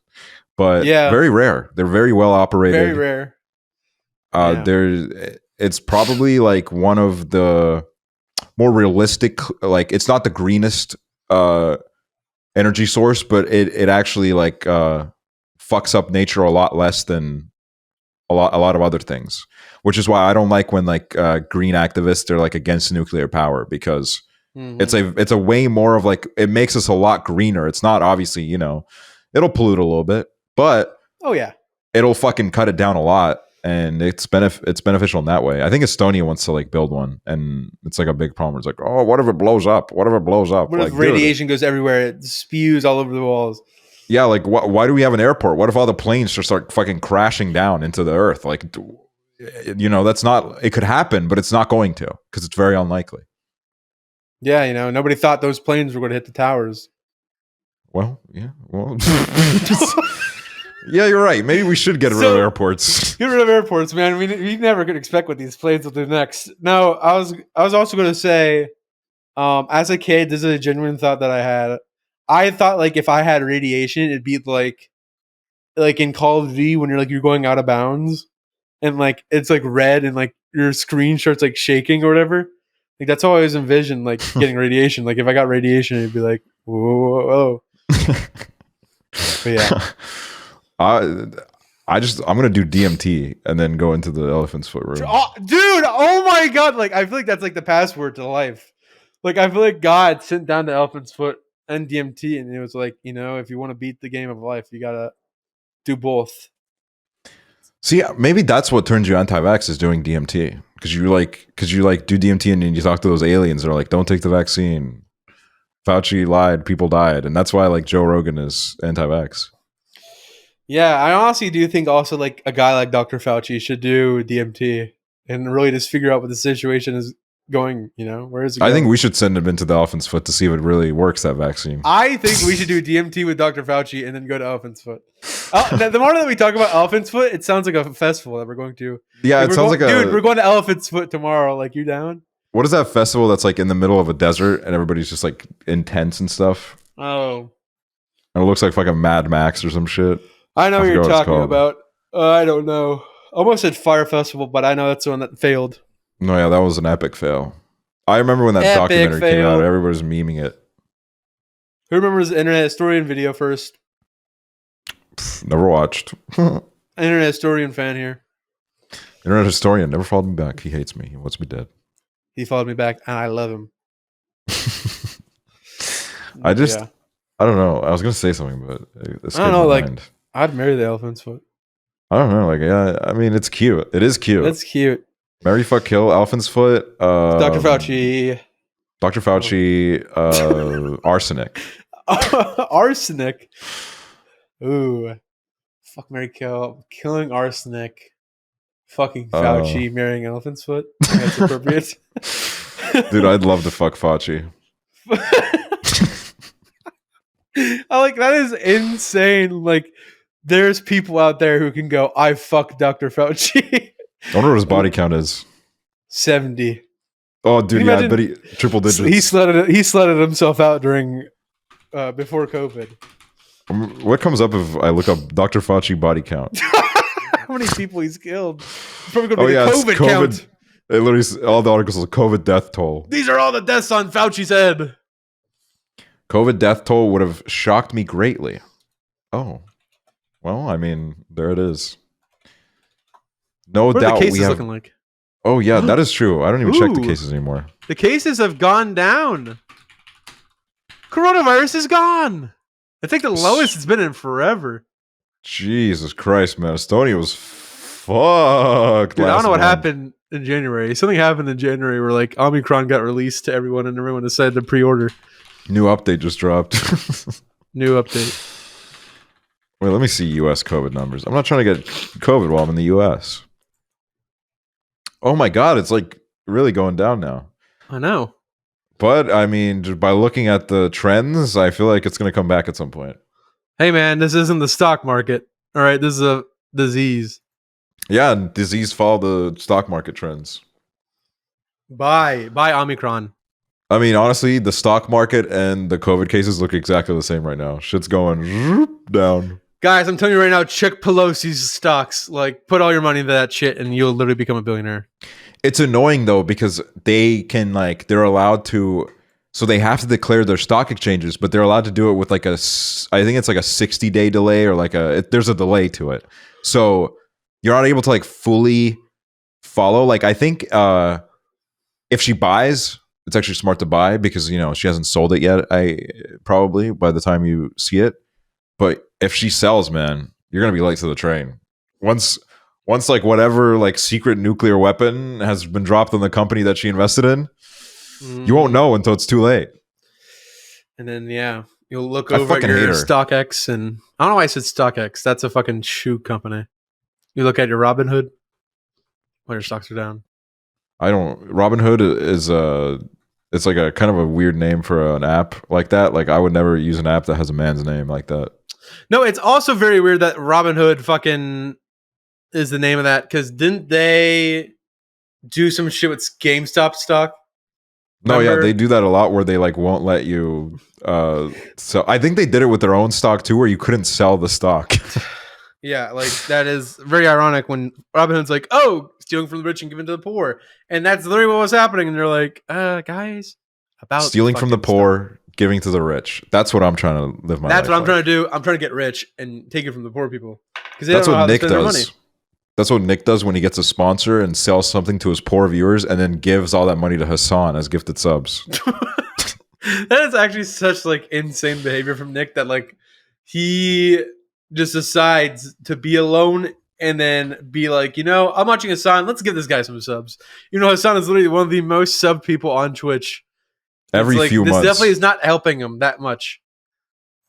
But yeah, very rare. They're very well operated. Very rare. It's probably like one of the more realistic, like it's not the greenest energy source, but it actually like fucks up nature a lot less than a lot of other things, which is why I don't like when like green activists are like against nuclear power, because it's a way more of like, it makes us a lot greener. It's not obviously, you know, it'll pollute a little bit, but it'll fucking cut it down a lot. And it's beneficial in that way. I think Estonia wants to like build one, and it's like a big problem. It's like, oh, what if it blows up? What if it blows up? What if radiation goes everywhere? It spews all over the walls. Yeah, like why do we have an airport? What if all the planes just start fucking crashing down into the earth? Like, you know, that's not. It could happen, but it's not going to, because it's very unlikely. Yeah, you know, nobody thought those planes were going to hit the towers. Well, yeah, well. Yeah, you're right. Maybe we should get rid of airports. Get rid of airports, man. We never could expect what these planes will do next. No, I was also going to say, as a kid, this is a genuine thought that I had. I thought like if I had radiation, it'd be like in Call of Duty when you're going out of bounds, and like it's like red and like your screen starts like shaking or whatever. Like that's how I always envisioned like getting radiation. Like if I got radiation, it'd be like whoa. But yeah. I'm gonna do DMT and then go into the elephant's foot room. Dude, oh my god! Like I feel like that's like the password to life. Like I feel like God sent down the elephant's foot and DMT, and it was like, you know, if you want to beat the game of life, you gotta do both. See, maybe that's what turns you anti-vax, is doing DMT, because you do DMT and then you talk to those aliens that are like, don't take the vaccine. Fauci lied, people died, and that's why like Joe Rogan is anti-vax. Yeah, I honestly do think also like a guy like Dr. Fauci should do DMT and really just figure out what the situation is going, you know, where is it going? I think we should send him into the elephant's foot to see if it really works, that vaccine. I think we should do DMT with Dr. Fauci and then go to elephant's foot. The more that we talk about elephant's foot, it sounds like a festival that we're going to. Yeah, like, it sounds dude, we're going to elephant's foot tomorrow. Like, you down? What is that festival that's like in the middle of a desert and everybody's just like in tents and stuff? Oh. And it looks like fucking Mad Max or some shit. I know what you're talking about. I don't know. Almost said Fire Festival, but I know that's the one that failed. No, yeah, that was an epic fail. I remember when that documentary came out, everybody was memeing it. Who remembers the Internet Historian video first? Never watched. Internet Historian fan here. Internet Historian never followed me back. He hates me. He wants me dead. He followed me back, and I love him. I don't know. I was going to say something, but I don't know, like, I'd marry the elephant's foot. I don't know. Like, yeah, I mean, it's cute. It is cute. It's cute. Marry, fuck, kill, elephant's foot. Dr. Fauci. Dr. Fauci. Arsenic. Arsenic. Ooh. Fuck, marry, kill. Killing arsenic. Fucking Fauci marrying elephant's foot. That's appropriate. Dude, I'd love to fuck Fauci. That is insane. Like, there's people out there who can go, I fuck Dr. Fauci. I wonder what his body count is. 70. Oh, dude, yeah, I bet he triple digits. He slutted himself out during before COVID. What comes up if I look up Dr. Fauci body count? How many people he's killed? It's probably going to be the COVID count. It literally, all the articles are COVID death toll. These are all the deaths on Fauci's head. COVID death toll would have shocked me greatly. Oh. Well, I mean, there it is. No what doubt are the cases looking like? Oh, yeah, that is true. I don't even check the cases anymore. The cases have gone down. Coronavirus is gone. I think the lowest it's been in forever. Jesus Christ, man. Estonia was fucked. Dude, I don't know what happened in January. Something happened in January where like Omicron got released to everyone and everyone decided to pre-order. New update just dropped. New update. Wait, let me see U.S. COVID numbers. I'm not trying to get COVID while I'm in the U.S. Oh my God, it's like really going down now. I know. But I mean, just by looking at the trends, I feel like it's going to come back at some point. Hey man, this isn't the stock market. All right, this is a disease. Yeah, disease follow the stock market trends. Buy Omicron. I mean, honestly, the stock market and the COVID cases look exactly the same right now. Shit's going down. Guys, I'm telling you right now, check Pelosi's stocks. Like, put all your money into that shit and you'll literally become a billionaire. It's annoying though, because they can they're allowed to, so they have to declare their stock exchanges, but they're allowed to do it with I think it's like a 60-day delay or there's a delay to it. So you're not able to fully follow. I think if she buys, it's actually smart to buy because, she hasn't sold it yet. Probably by the time you see it. But if she sells, man, you're going to be late to the train. Once whatever secret nuclear weapon has been dropped on the company that she invested in, you won't know until it's too late. And then, yeah, you'll look over at your StockX and I don't know why I said StockX. That's a fucking shoe company. You look at your Robinhood while your stocks are down. Robinhood is it's like a kind of a weird name for an app like that. I would never use an app that has a man's name like that. No, it's also very weird that Robinhood fucking is the name of that because didn't they do some shit with GameStop stock? Remember? No, yeah, they do that a lot where they won't let you. So I think they did it with their own stock too, where you couldn't sell the stock. Yeah, that is very ironic when Robinhood's like, "Oh, stealing from the rich and giving to the poor," and that's literally what was happening. And they're like, "Guys, about stealing from the poor, giving to the rich." That's what I'm trying to live my life. That's what I'm trying to do. I'm trying to get rich and take it from the poor people because that's what Nick does. That's what Nick does when he gets a sponsor and sells something to his poor viewers and then gives all that money to Hassan as gifted subs. That is actually such insane behavior from Nick that he just decides to be alone and then be like, I'm watching Hassan. Let's give this guy some subs. Hassan is literally one of the most sub people on Twitch. Every few months. This definitely is not helping him that much.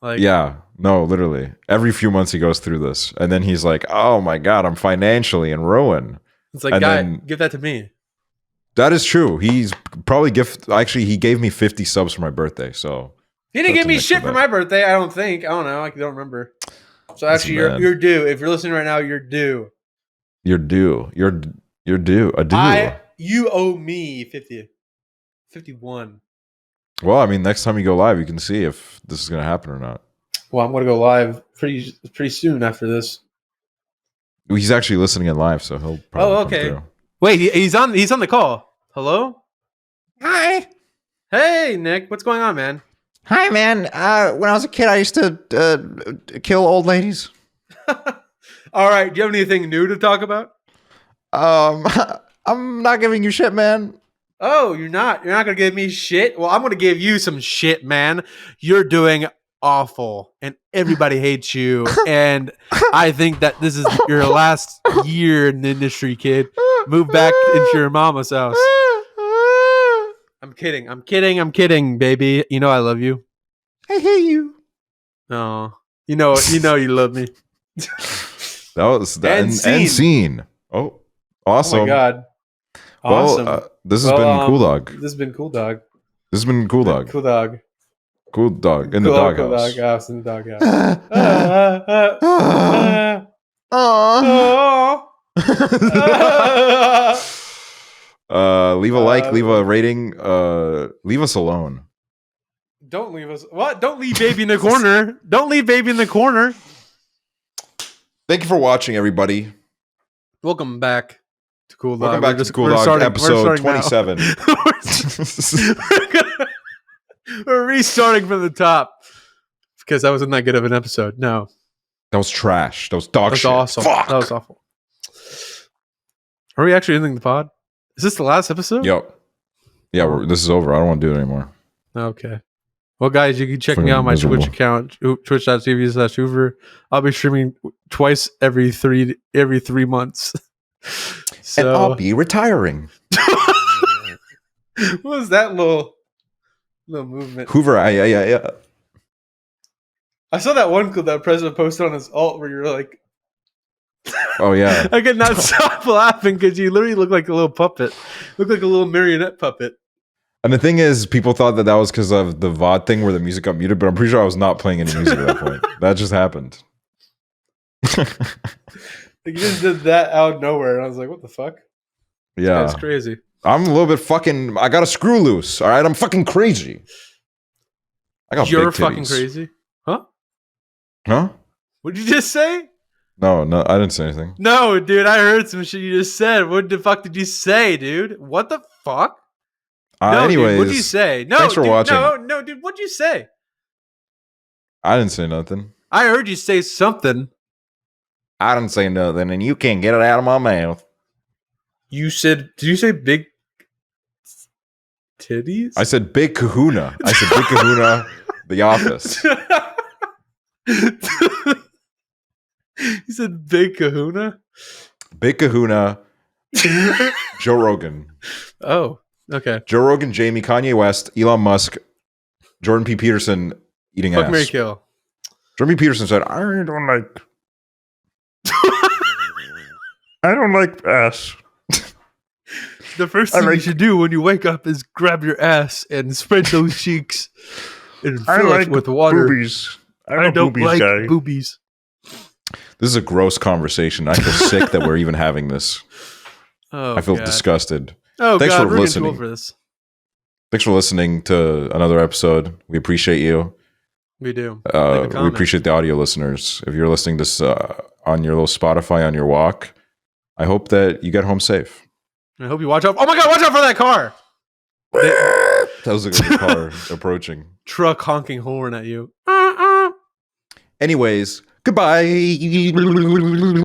Yeah, no, literally. Every few months he goes through this. And then he's like, oh my God, I'm financially in ruin. It's like, guy, give that to me. That is true. He's probably he gave me 50 subs for my birthday. So he didn't give me shit for my birthday, I don't think. I don't know. I don't remember. So actually, you're due. If you're listening right now, you're due. You're due. You're due. You owe me 50. 51. Well, I mean, next time you go live, you can see if this is going to happen or not. Well, I'm going to go live pretty soon after this. He's actually listening in live, so he'll probably come through. Wait, he's on the call. Hello? Hi. Hey, Nick. What's going on, man? Hi, man. When I was a kid, I used to kill old ladies. All right. Do you have anything new to talk about? I'm not giving you shit, man. Oh, you're not? You're not going to give me shit? Well, I'm going to give you some shit, man. You're doing awful, and everybody hates you. And I think that this is your last year in the industry, kid. Move back into your mama's house. I'm kidding, baby. You know I love you. I hate you. Oh, you know you love me. That was the end scene. Oh, awesome. Oh my god. Awesome. Well, this has been Cool Dog. This has been Cool Dog. This has been Cool Dog. Cool Dog. Cool Dog in the doghouse. Cool Doghouse in the doghouse. Leave a like, leave a rating, leave us alone. Don't leave us. What? Don't leave baby in the corner. Don't leave baby in the corner. Thank you for watching, everybody. Welcome back to Cool Dog. Welcome back to Cool Dog, episode 27. We're restarting from the top because that wasn't that good of an episode. No, that was trash. That was dog shit. Awesome. Fuck. That was awful. Are we actually ending the pod? Is this the last episode? Yep. Yeah, this is over. I don't want to do it anymore. Okay. Well, guys, you can check me out on my Twitch account, twitch.tv/Hoover. I'll be streaming twice every 3 months. So, and I'll be retiring. What was that little movement? Hoover, yeah. I saw that one clip that Prezzo posted on his alt where you're like, oh yeah. I could not stop laughing because you literally look like a little puppet. Look like a little marionette puppet. And the thing is, people thought that was because of the VOD thing where the music got muted, but I'm pretty sure I was not playing any music at that point. That just happened. You just did that out of nowhere, and I was like, what the fuck? Yeah. That's crazy. I'm a little bit fucking... I got a screw loose, all right? I'm fucking crazy. I got You're big titties. fucking crazy. Huh? Huh? What'd you just say? No, I didn't say anything. No, dude, I heard some shit you just said. What the fuck did you say, dude? What the fuck? No, anyways, dude, what'd you say? No, thanks for watching. No, dude, what'd you say? I didn't say nothing. I heard you say something. I didn't say nothing, and you can't get it out of my mouth. You said, did you say big titties? I said big kahuna. I said big kahuna, The Office. You said big kahuna? Big kahuna, Joe Rogan. Oh, okay. Joe Rogan, Jamie, Kanye West, Elon Musk, Jordan P. Peterson eating Fuck, ass. Mary kill. Jordan P. Peterson said, I don't like ass. The first thing you should do when you wake up is grab your ass and spread those cheeks and fill it with water. Boobies. I don't like boobies. This is a gross conversation. I feel sick that we're even having this. Oh, I feel God. disgusted. Oh, Thanks God, for listening. for this. Thanks for listening to another episode. We appreciate you. We do. We appreciate the audio listeners. If you're listening to this on your little Spotify on your walk, I hope that you get home safe. I hope you watch out. Oh my God, watch out for that car. That was a good car approaching. Truck honking horn at you. Anyways, goodbye.